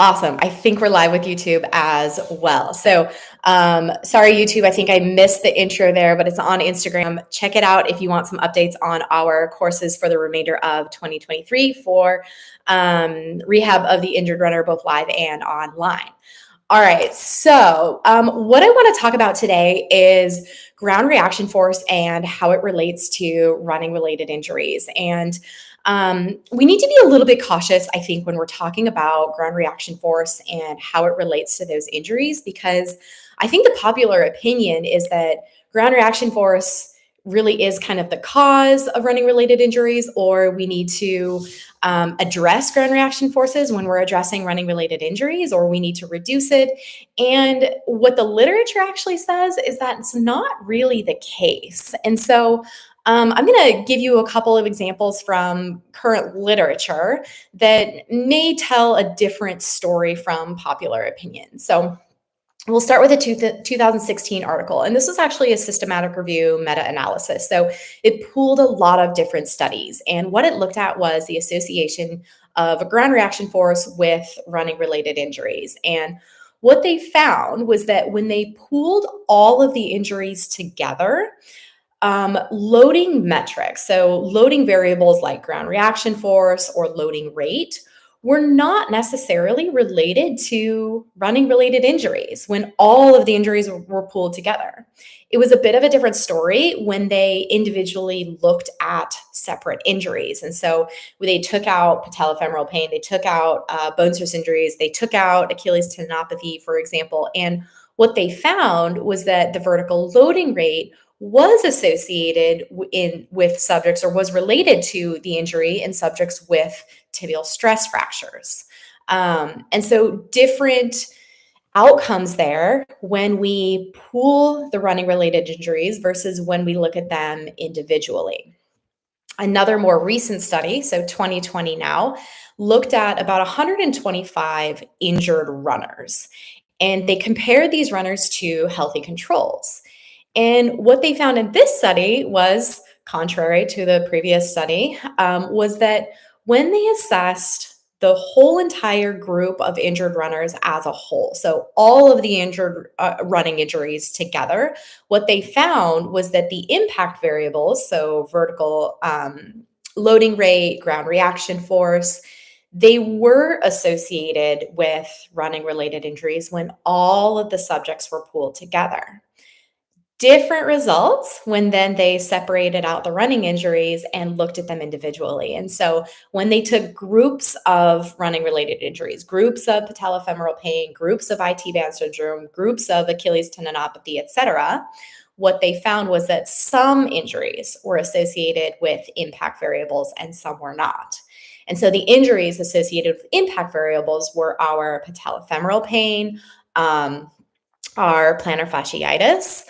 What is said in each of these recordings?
Awesome. I think we're live with YouTube as well. Sorry, YouTube. I think I missed the intro there, but it's on Instagram. Check it out if you want some updates on our courses for the remainder of 2023 for rehab of the injured runner, both live and online. All right. What I want to talk about today is ground reaction force and how it relates to running related injuries. We need to be a little bit cautious, I think, when we're talking about ground reaction force and how it relates to those injuries, because I think the popular opinion is that ground reaction force really is kind of the cause of running related injuries, or we need to address ground reaction forces when we're addressing running related injuries, or we need to reduce it. And what the literature actually says is that it's not really the case. I'm going to give you a couple of examples from current literature that may tell a different story from popular opinion. So we'll start with a 2016 article, and this was actually a systematic review meta-analysis. So it pooled a lot of different studies, and what it looked at was the association of a ground reaction force with running related injuries. And what they found was that when they pooled all of the injuries together, loading metrics, so loading variables like ground reaction force or loading rate, were not necessarily related to running related injuries when all of the injuries were pooled together. It was a bit of a different story when they individually looked at separate injuries. And so they took out patellofemoral pain, they took out bone stress injuries, they took out Achilles tendinopathy, for example. And what they found was that the vertical loading rate was associated with subjects, or was related to the injury in subjects with tibial stress fractures. Different outcomes there when we pool the running related injuries versus when we look at them individually. Another more recent study, so 2020 now, looked at about 125 injured runners, and they compared these runners to healthy controls. And what they found in this study was, contrary to the previous study, was that when they assessed the whole entire group of injured runners as a whole, so all of the injured running injuries together, what they found was that the impact variables, so vertical loading rate, ground reaction force, they were associated with running related injuries when all of the subjects were pooled together. Different results when then they separated out the running injuries and looked at them individually. And so when they took groups of running related injuries, groups of patellofemoral pain, groups of IT band syndrome, groups of Achilles tendinopathy, etc., what they found was that some injuries were associated with impact variables and some were not. And so the injuries associated with impact variables were our patellofemoral pain, our plantar fasciitis.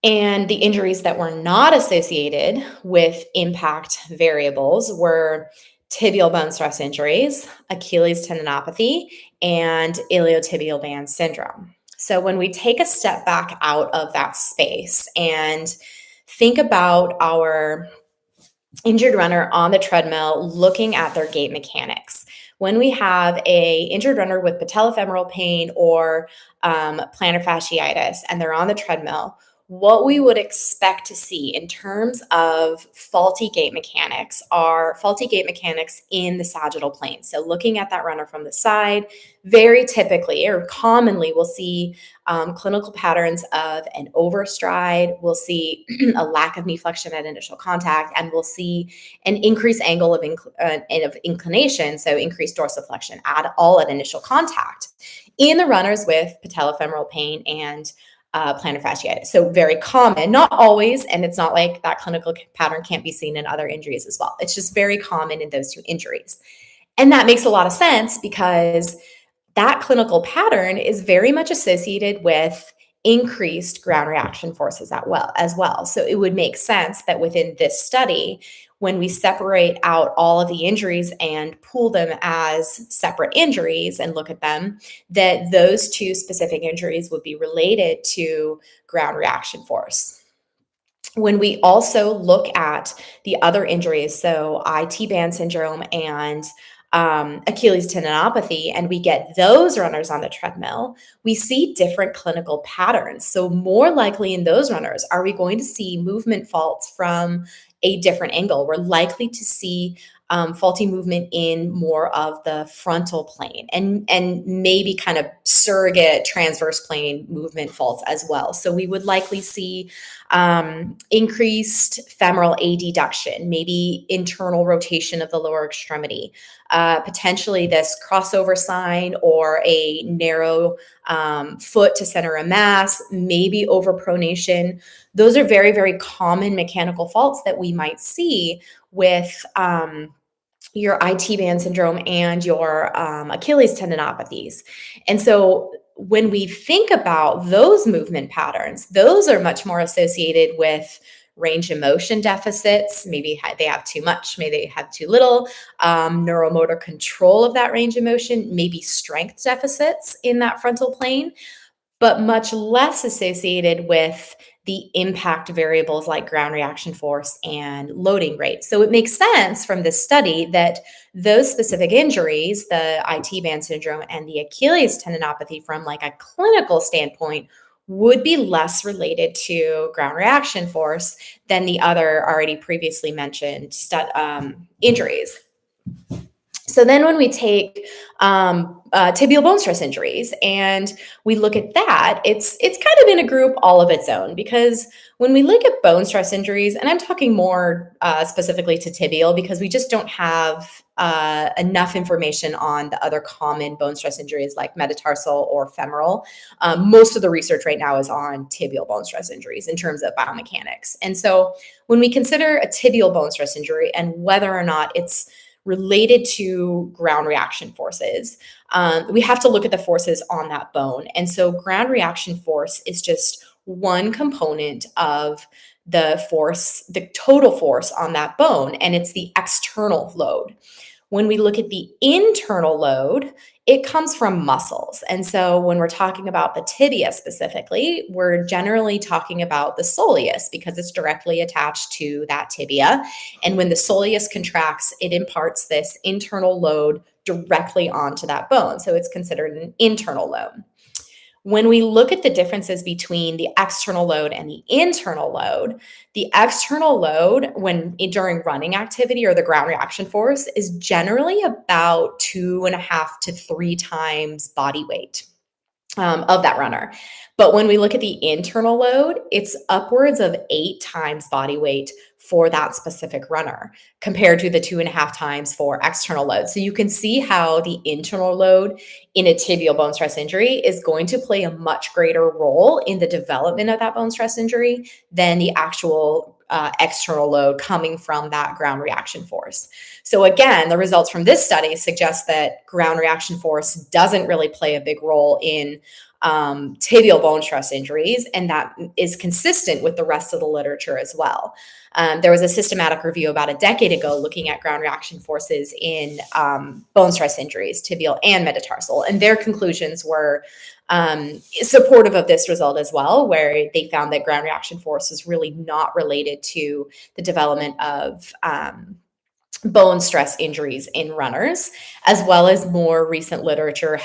And the injuries that were not associated with impact variables were tibial bone stress injuries, Achilles tendinopathy, and iliotibial band syndrome. So when we take a step back out of that space and think about our injured runner on the treadmill looking at their gait mechanics, when we have an injured runner with patellofemoral pain or plantar fasciitis and they're on the treadmill, what we would expect to see in terms of faulty gait mechanics are faulty gait mechanics in the sagittal plane. So looking at that runner from the side, very typically or commonly, we'll see clinical patterns of an overstride. We'll see a lack of knee flexion at initial contact, and we'll see an increased angle of inclination, so increased dorsiflexion at initial contact in the runners with patellofemoral pain and plantar fasciitis. So very common, not always, and it's not like that clinical pattern can't be seen in other injuries as well. It's just very common in those two injuries. And that makes a lot of sense because that clinical pattern is very much associated with increased ground reaction forces as well. So it would make sense that within this study, when we separate out all of the injuries and pool them as separate injuries and look at them, that those two specific injuries would be related to ground reaction force. When we also look at the other injuries, so IT band syndrome and Achilles tendinopathy and we get those runners on the treadmill, we see different clinical patterns. So more likely in those runners, are we going to see movement faults from a different angle? We're likely to see faulty movement in more of the frontal plane and maybe kind of surrogate transverse plane movement faults as well. So we would likely see increased femoral adduction, maybe internal rotation of the lower extremity, potentially this crossover sign or a narrow foot to center of mass, maybe overpronation. Those are very, very common mechanical faults that we might see with your IT band syndrome and your Achilles tendinopathies. And so when we think about those movement patterns, those are much more associated with range of motion deficits. Maybe they have too much, maybe they have too little, neuromotor control of that range of motion, maybe strength deficits in that frontal plane, but much less associated with the impact variables like ground reaction force and loading rate. So it makes sense from this study that those specific injuries, the IT band syndrome and the Achilles tendinopathy from like a clinical standpoint, would be less related to ground reaction force than the other already previously mentioned injuries. So then when we take tibial bone stress injuries and we look at that, it's kind of in a group all of its own, because when we look at bone stress injuries, and I'm talking more specifically to tibial because we just don't have enough information on the other common bone stress injuries like metatarsal or femoral. Most of the research right now is on tibial bone stress injuries in terms of biomechanics. And so when we consider a tibial bone stress injury and whether or not it's related to ground reaction forces, we have to look at the forces on that bone. And so ground reaction force is just one component of the force, the total force on that bone, and it's the external load. When we look at the internal load, it comes from muscles. And so when we're talking about the tibia specifically, we're generally talking about the soleus because it's directly attached to that tibia. And when the soleus contracts, it imparts this internal load directly onto that bone. So it's considered an internal load. When we look at the differences between the external load and the internal load when during running activity or the ground reaction force is generally about 2.5 to 3 times body weight of that runner. But when we look at the internal load, it's upwards of 8 times body weight for that specific runner compared to the 2.5 times for external load. So you can see how the internal load in a tibial bone stress injury is going to play a much greater role in the development of that bone stress injury than the actual external load coming from that ground reaction force. So again, the results from this study suggest that ground reaction force doesn't really play a big role in tibial bone stress injuries, and that is consistent with the rest of the literature as well. There was a systematic review about a decade ago looking at ground reaction forces in bone stress injuries, tibial and metatarsal, and their conclusions were supportive of this result as well, where they found that ground reaction force is really not related to the development of bone stress injuries in runners, as well as more recent literature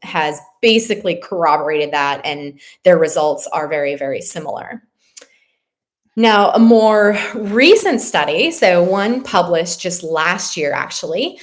has basically corroborated that, and their results are very, very similar. Now, a more recent study, so one published just last year actually,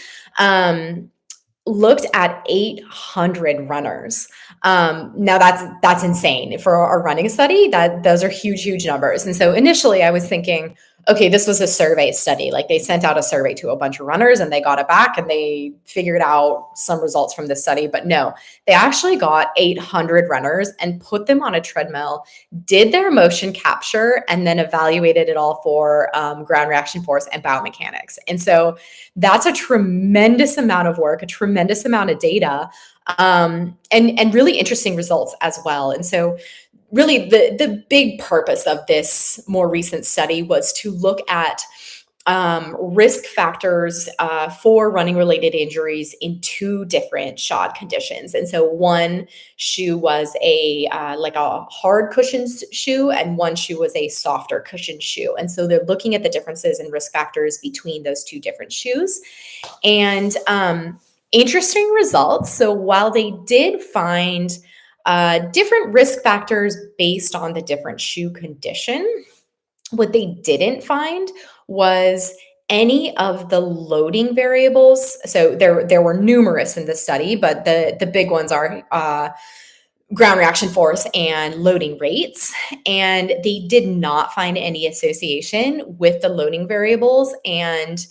looked at 800 runners. Now that's insane for a running study. Those are huge numbers. And so initially I was thinking, okay, this was a survey study. Like they sent out a survey to a bunch of runners and they got it back and they figured out some results from this study. But no, they actually got 800 runners and put them on a treadmill, did their motion capture, and then evaluated it all for ground reaction force and biomechanics. And so that's a tremendous amount of work, a tremendous amount of data, and really interesting results as well. And so really the big purpose of this more recent study was to look at risk factors for running related injuries in two different shod conditions. And so one shoe was a like a hard cushion shoe, and one shoe was a softer cushion shoe. And so they're looking at the differences in risk factors between those two different shoes. And interesting results. So while they did find different risk factors based on the different shoe condition, what they didn't find was any of the loading variables. So there were numerous in the study, but the big ones are ground reaction force and loading rates. And they did not find any association with the loading variables and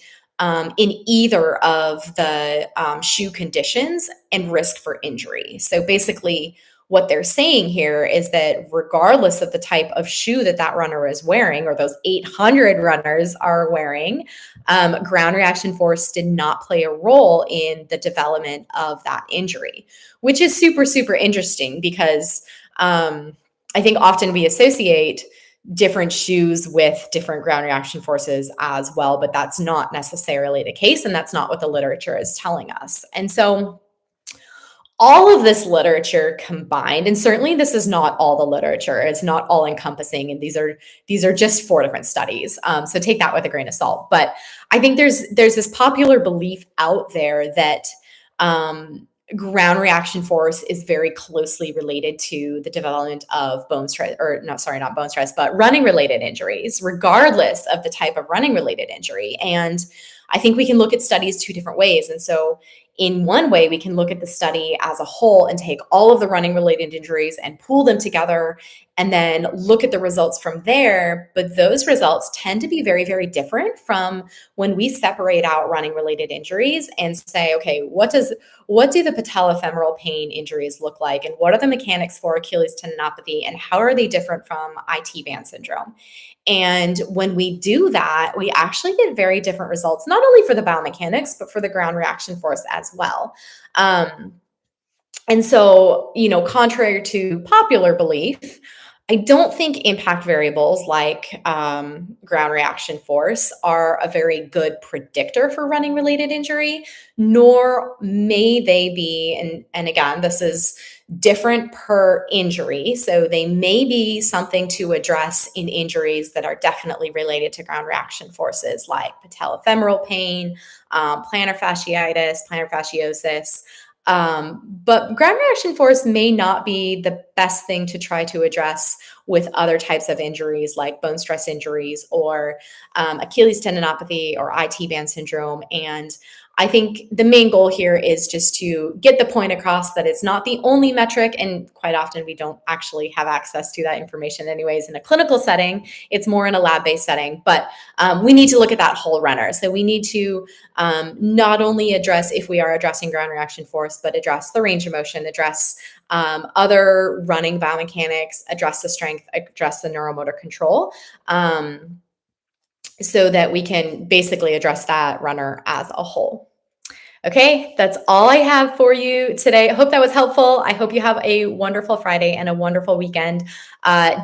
in either of the shoe conditions and risk for injury. So basically, what they're saying here is that regardless of the type of shoe that that runner is wearing, or those 800 runners are wearing, ground reaction force did not play a role in the development of that injury, which is super, super interesting because I think often we associate different shoes with different ground reaction forces as well, but that's not necessarily the case. And that's not what the literature is telling us. And so all of this literature combined, and certainly this is not all the literature, it's not all encompassing, and these are just 4 different studies, so take that with a grain of salt. But I think there's this popular belief out there that ground reaction force is very closely related to the development of bone stress, or no, sorry, not bone stress, but running related injuries, regardless of the type of running related injury. And I think we can look at studies 2 different ways. And so in one way, we can look at the study as a whole and take all of the running related injuries and pool them together and then look at the results from there. But those results tend to be very, very different from when we separate out running related injuries and say, okay, what do the patellofemoral pain injuries look like? And what are the mechanics for Achilles tendinopathy? And how are they different from IT band syndrome? And when we do that, we actually get very different results, not only for the biomechanics, but for the ground reaction force as well. And so, contrary to popular belief, I don't think impact variables like ground reaction force are a very good predictor for running related injury, nor may they be, and again, this is different per injury. So they may be something to address in injuries that are definitely related to ground reaction forces like patellofemoral pain, plantar fasciitis, plantar fasciosis. But ground reaction force may not be the best thing to try to address with other types of injuries like bone stress injuries or Achilles tendinopathy or IT band syndrome. And I think the main goal here is just to get the point across that it's not the only metric. And quite often we don't actually have access to that information anyways in a clinical setting. It's more in a lab-based setting, but we need to look at that whole runner. So we need to not only address, if we are addressing ground reaction force, but address the range of motion, address other running biomechanics, address the strength, address the neuromotor control, so that we can basically address that runner as a whole. Okay, that's all I have for you today. I hope that was helpful. I hope you have a wonderful Friday and a wonderful weekend.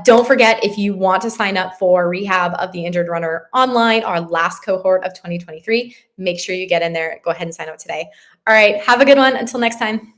Don't forget, if you want to sign up for Rehab of the Injured Runner online, our last cohort of 2023, make sure you get in there. Go ahead and sign up today. All right, have a good one. Until next time.